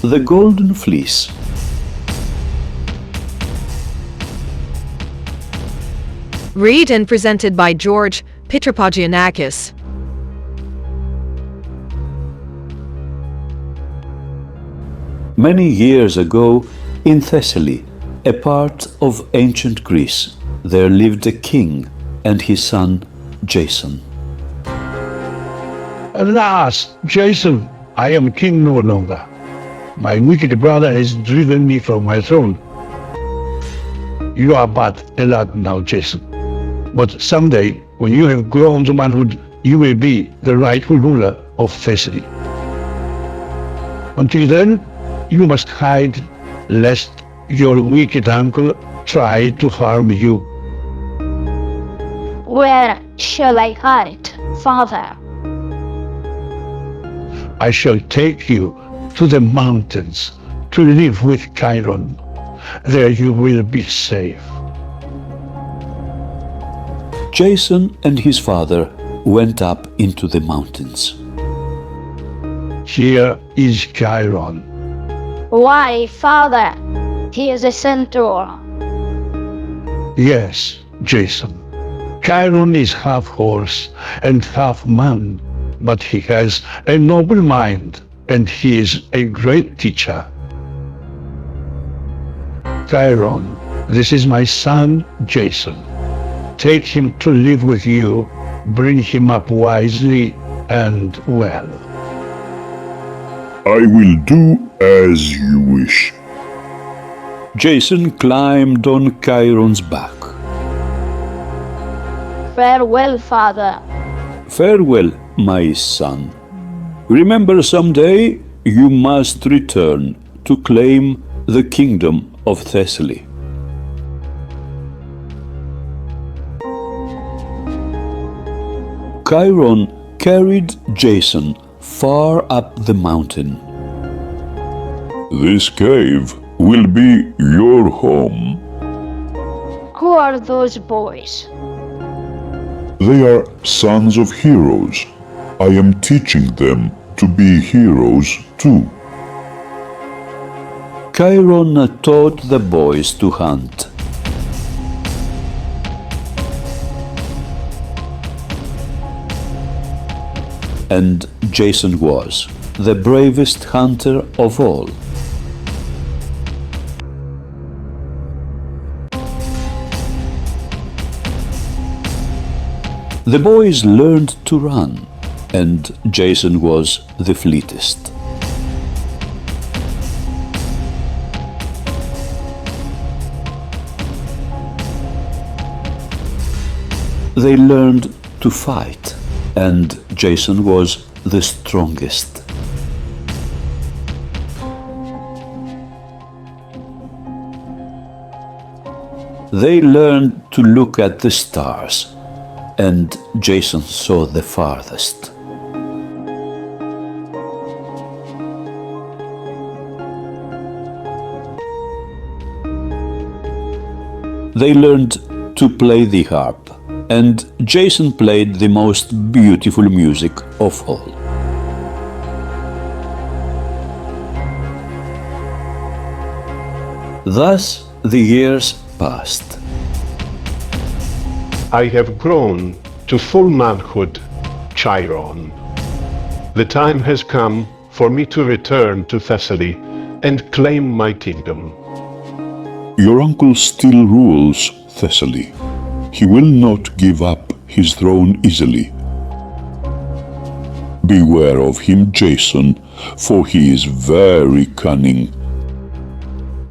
The Golden Fleece. Read and presented by George Pitropogiannakis. Many years ago, in Thessaly, a part of ancient Greece, there lived a king and his son Jason. Alas, Jason, I am king no longer. My wicked brother has driven me from my throne. You are but a lad now, Jason. But someday, when you have grown to manhood, you will be the rightful ruler of Thessaly. Until then, you must hide, lest your wicked uncle try to harm you. Where shall I hide, father? I shall take you to the mountains to live with Chiron. There you will be safe. Jason and his father went up into the mountains. Here is Chiron. Why, father? He is a centaur. Yes, Jason. Chiron is half horse and half man, but he has a noble mind and he is a great teacher. Chiron, this is my son Jason. Take him to live with you, bring him up wisely and well. I will do as you wish. Jason climbed on Chiron's back. Farewell, father. Farewell, my son. Remember, someday you must return to claim the kingdom of Thessaly. Chiron carried Jason far up the mountain. This cave will be your home. Who are those boys? They are sons of heroes. I am teaching them to be heroes too. Chiron taught the boys to hunt. And Jason was the bravest hunter of all. The boys learned to run, and Jason was the fleetest. They learned to fight, and Jason was the strongest. They learned to look at the stars, and Jason saw the farthest. They learned to play the harp, and Jason played the most beautiful music of all. Thus the years passed. I have grown to full manhood, Chiron. The time has come for me to return to Thessaly and claim my kingdom. Your uncle still rules Thessaly. He will not give up his throne easily. Beware of him, Jason, for he is very cunning.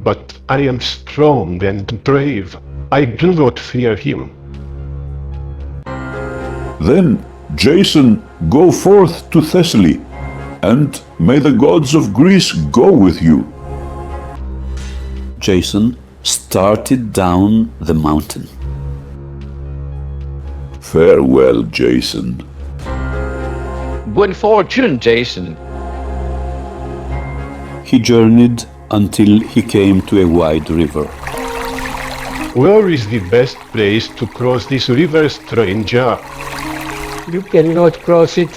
But I am strong and brave. I do not fear him. Then, Jason, go forth to Thessaly, and may the gods of Greece go with you. Jason started down the mountain. Farewell, Jason. Good fortune, Jason. He journeyed until he came to a wide river. Where is the best place to cross this river, stranger? You cannot cross it.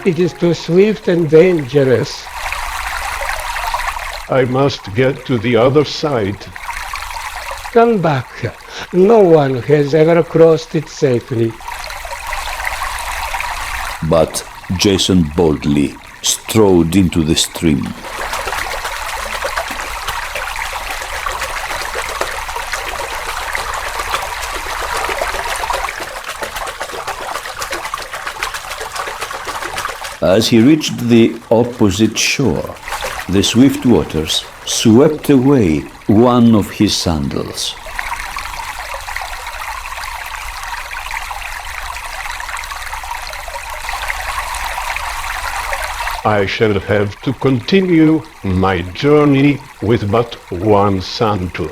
It is too swift and dangerous. I must get to the other side. Come back. No one has ever crossed it safely. But Jason boldly strode into the stream. As he reached the opposite shore, the swift waters swept away one of his sandals. I shall have to continue my journey with but one sandal.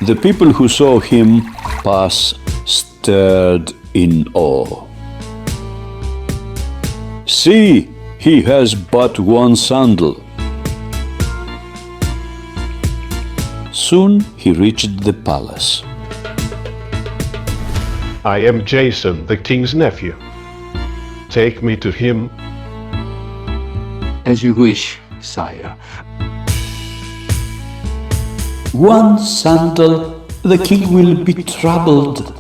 The people who saw him pass stared in awe. "See, he has but one sandal." Soon he reached the palace. I am Jason, the king's nephew. Take me to him. As you wish, sire. "One sandal, the king will be troubled."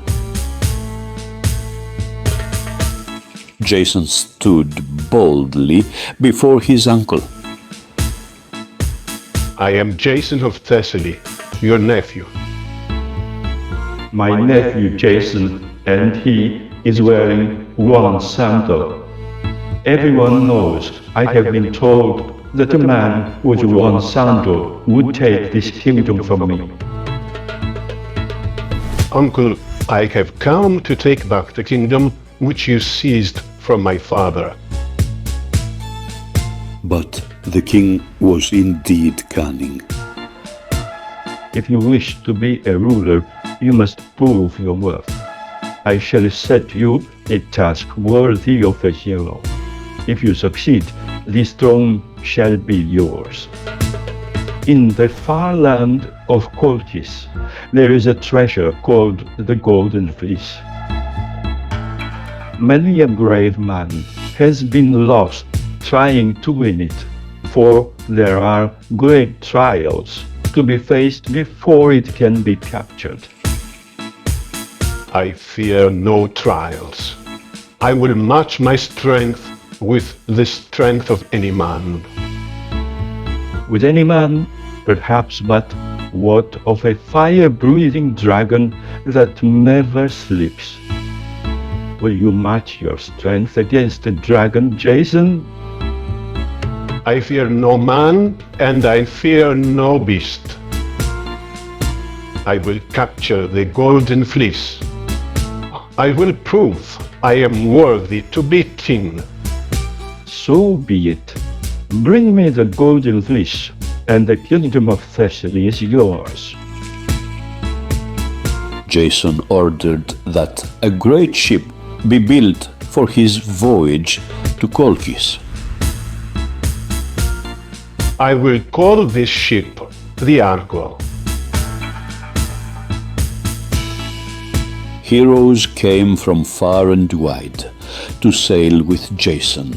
Jason stood boldly before his uncle. I am Jason of Thessaly, your nephew. My nephew Jason, and he is wearing one sandal. Everyone knows I have been told that a man with one sandal would take this kingdom from me. Uncle, I have come to take back the kingdom which you seized from my father. But the king was indeed cunning. If you wish to be a ruler, you must prove your worth. I shall set you a task worthy of a hero. If you succeed, this throne shall be yours. In the far land of Colchis, there is a treasure called the Golden Fleece. Many a brave man has been lost trying to win it, for there are great trials to be faced before it can be captured. I fear no trials. I will match my strength with the strength of any man. With any man, perhaps, but what of a fire-breathing dragon that never sleeps? Will you match your strength against a dragon, Jason? I fear no man, and I fear no beast. I will capture the Golden Fleece. I will prove I am worthy to be king. So be it. Bring me the Golden Fleece, and the kingdom of Thessaly is yours. Jason ordered that a great ship be built for his voyage to Colchis. I will call this ship the Argo. Heroes came from far and wide to sail with Jason.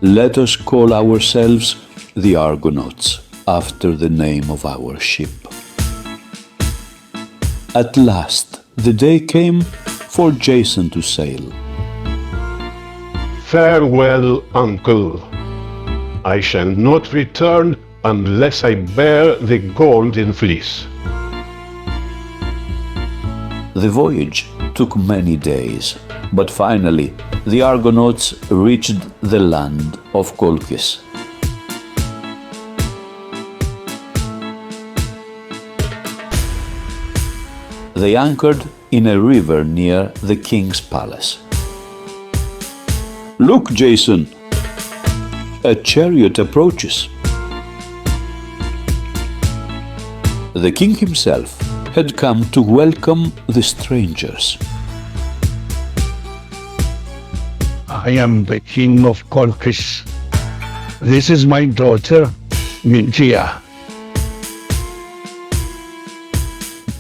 Let us call ourselves the Argonauts, after the name of our ship. At last, the day came for Jason to sail. Farewell, uncle. I shall not return unless I bear the Golden Fleece. The voyage took many days, but finally the Argonauts reached the land of Colchis. They anchored in a river near the king's palace. "Look, Jason! A chariot approaches." The king himself had come to welcome the strangers. I am the king of Colchis. This is my daughter, Medea.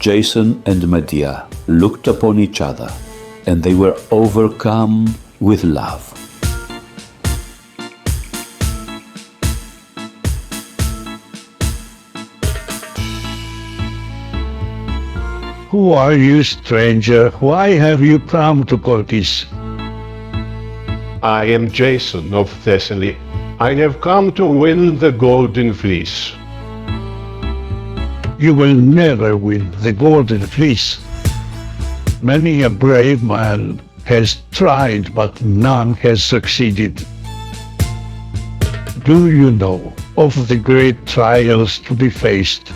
Jason and Medea looked upon each other, and they were overcome with love. Who are you, stranger? Why have you come to Colchis? I am Jason of Thessaly. I have come to win the Golden Fleece. You will never win the Golden Fleece. Many a brave man has tried, but none has succeeded. Do you know of the great trials to be faced,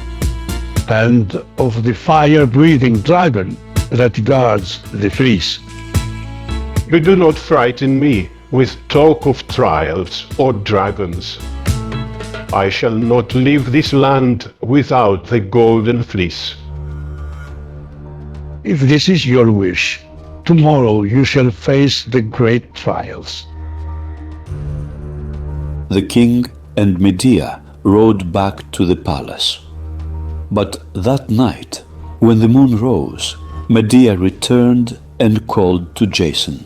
and of the fire-breathing dragon that guards the fleece? You do not frighten me with talk of trials or dragons. I shall not leave this land without the Golden Fleece. If this is your wish, tomorrow you shall face the great trials. The king and Medea rode back to the palace. But that night, when the moon rose, Medea returned and called to Jason.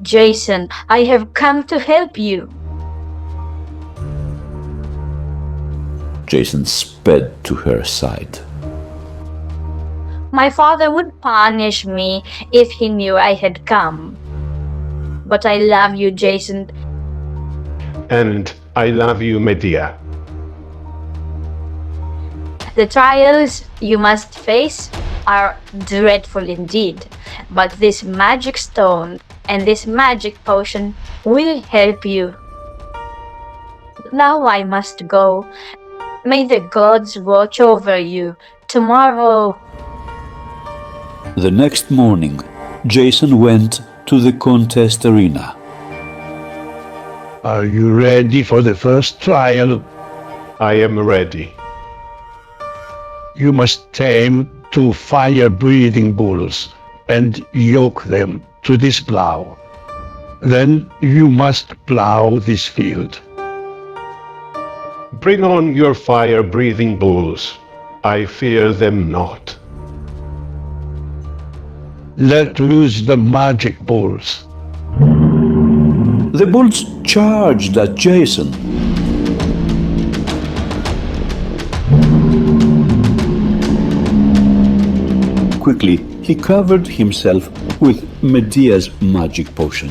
Jason, I have come to help you. Jason sped to her side. My father would punish me if he knew I had come. But I love you, Jason. And I love you, Medea. The trials you must face are dreadful indeed, but this magic stone and this magic potion will help you. Now I must go. May the gods watch over you. Tomorrow. The next morning, Jason went to the contest arena. Are you ready for the first trial? I am ready. You must tame 2 fire-breathing bulls and yoke them to this plow. Then you must plow this field. Bring on your fire-breathing bulls. I fear them not. Let loose the magic bulls. The bulls charged at Jason. Quickly, he covered himself with Medea's magic potion.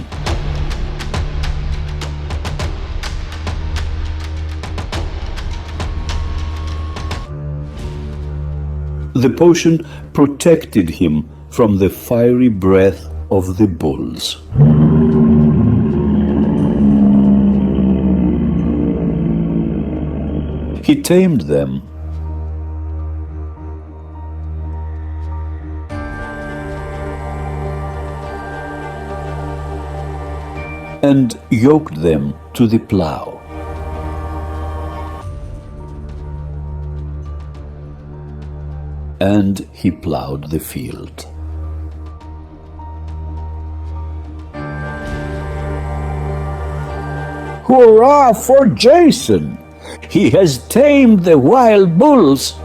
The potion protected him from the fiery breath of the bulls. He tamed them. And yoked them to the plow. And he plowed the field. Hurrah for Jason! He has tamed the wild bulls.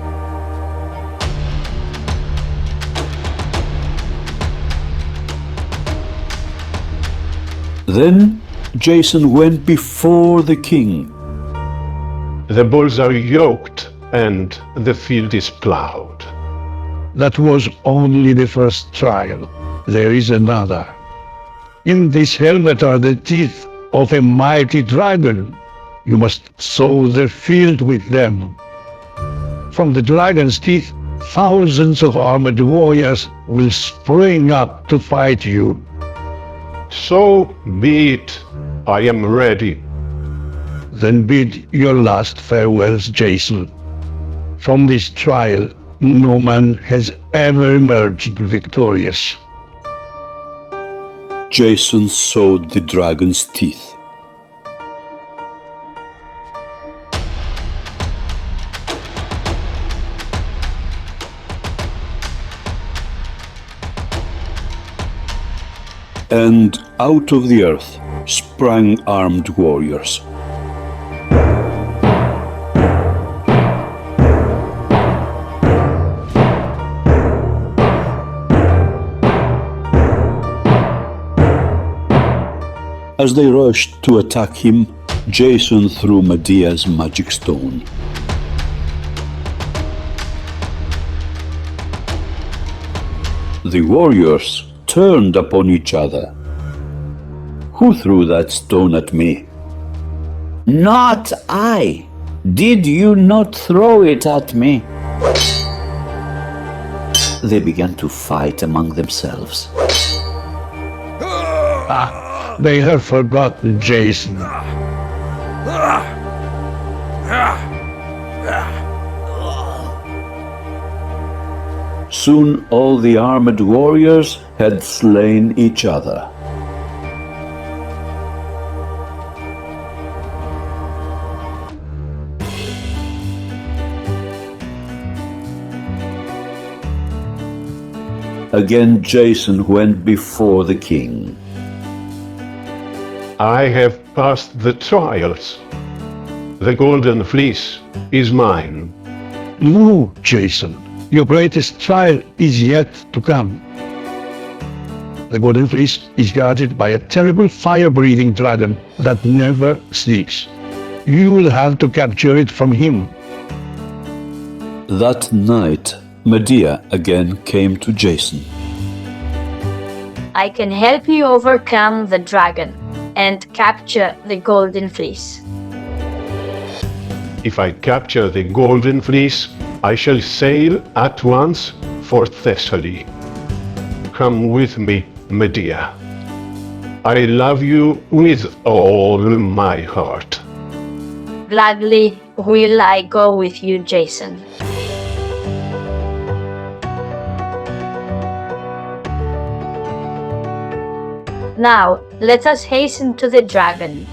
Then Jason went before the king. The bulls are yoked and the field is plowed. That was only the first trial. There is another. In this helmet are the teeth of a mighty dragon. You must sow the field with them. From the dragon's teeth, thousands of armored warriors will spring up to fight you. So be it. I am ready. Then bid your last farewells, Jason. From this trial, no man has ever emerged victorious. Jason sowed the dragon's teeth. And out of the earth sprang armed warriors. As they rushed to attack him, Jason threw Medea's magic stone. The warriors turned upon each other. "Who threw that stone at me?" "Not I. Did you not throw it at me?" They began to fight among themselves. They have forgotten Jason. Soon all the armed warriors had slain each other. Again Jason went before the king. I have passed the trials. The Golden Fleece is mine. No, Jason. Your greatest trial is yet to come. The Golden Fleece is guarded by a terrible fire-breathing dragon that never sleeps. You will have to capture it from him. That night, Medea again came to Jason. I can help you overcome the dragon and capture the Golden Fleece. If I capture the Golden Fleece, I shall sail at once for Thessaly. Come with me, Medea. I love you with all my heart. Gladly will I go with you, Jason. Now, let us hasten to the dragon.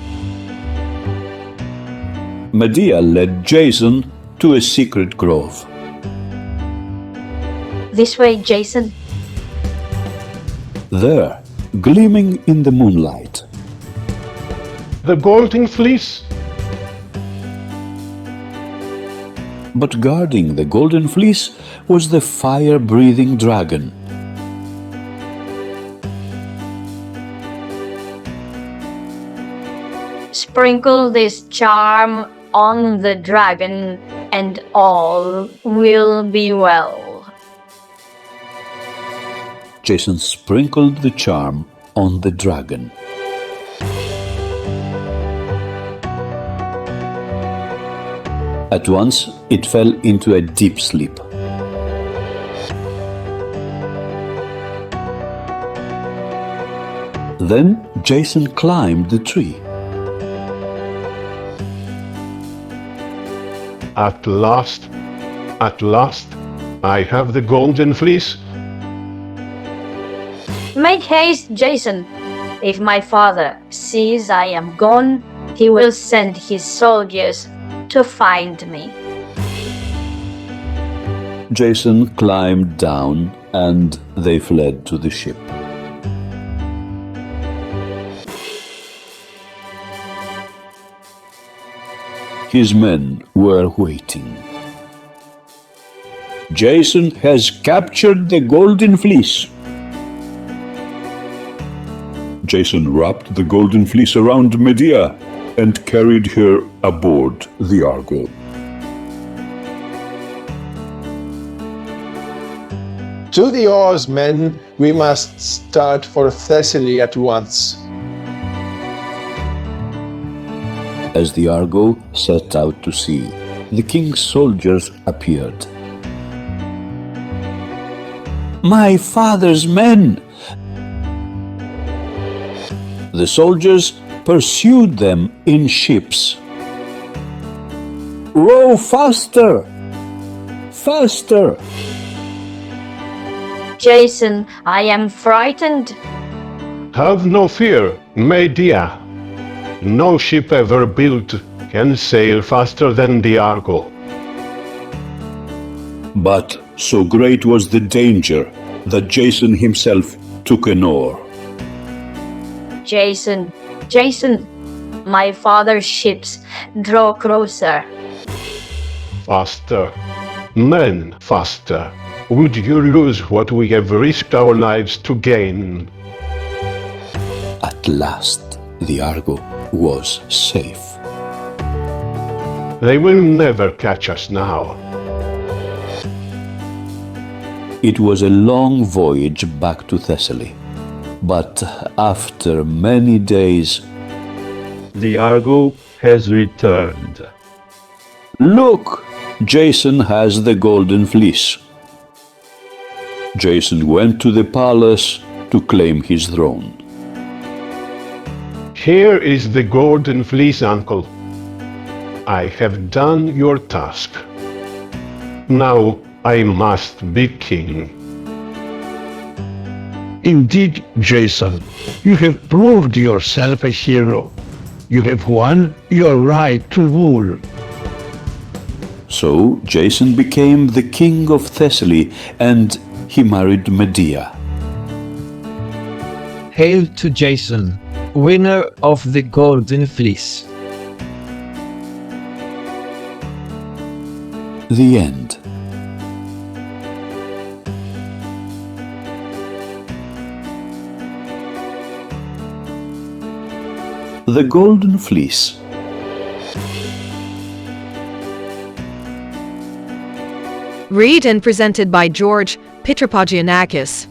Medea led Jason to a secret grove. This way, Jason. There, gleaming in the moonlight, The Golden Fleece? but guarding the Golden Fleece was the fire-breathing dragon. Sprinkle this charm on the dragon, and all will be well. Jason sprinkled the charm on the dragon. At once, it fell into a deep sleep. Then Jason climbed the tree. At last, I have the Golden Fleece. Make haste, Jason. If my father sees I am gone, he will send his soldiers to find me. Jason climbed down and they fled to the ship. His men were waiting. "Jason has captured the Golden Fleece." Jason wrapped the Golden Fleece around Medea and carried her aboard the Argo. To the oars, men, we must start for Thessaly at once. As the Argo set out to sea, the king's soldiers appeared. "My father's men!" The soldiers pursued them in ships. "Row faster! Faster!" Jason, I am frightened. Have no fear, Medea. No ship ever built can sail faster than the Argo. But so great was the danger that Jason himself took an oar. Jason, my father's ships draw closer. Faster, men, faster. Would you lose what we have risked our lives to gain? At last, the Argo was safe. They will never catch us now. It was a long voyage back to Thessaly. But after many days, The Argo has returned. look, Jason has the Golden Fleece. Jason went to the palace to claim his throne. Here is the Golden Fleece, uncle. I have done your task. Now I must be king. Indeed, Jason, you have proved yourself a hero. You have won your right to rule. So Jason became the king of Thessaly and he married Medea. Hail to Jason, winner of the Golden Fleece. The end. The Golden Fleece. Read and presented by George Pitropogiannakis.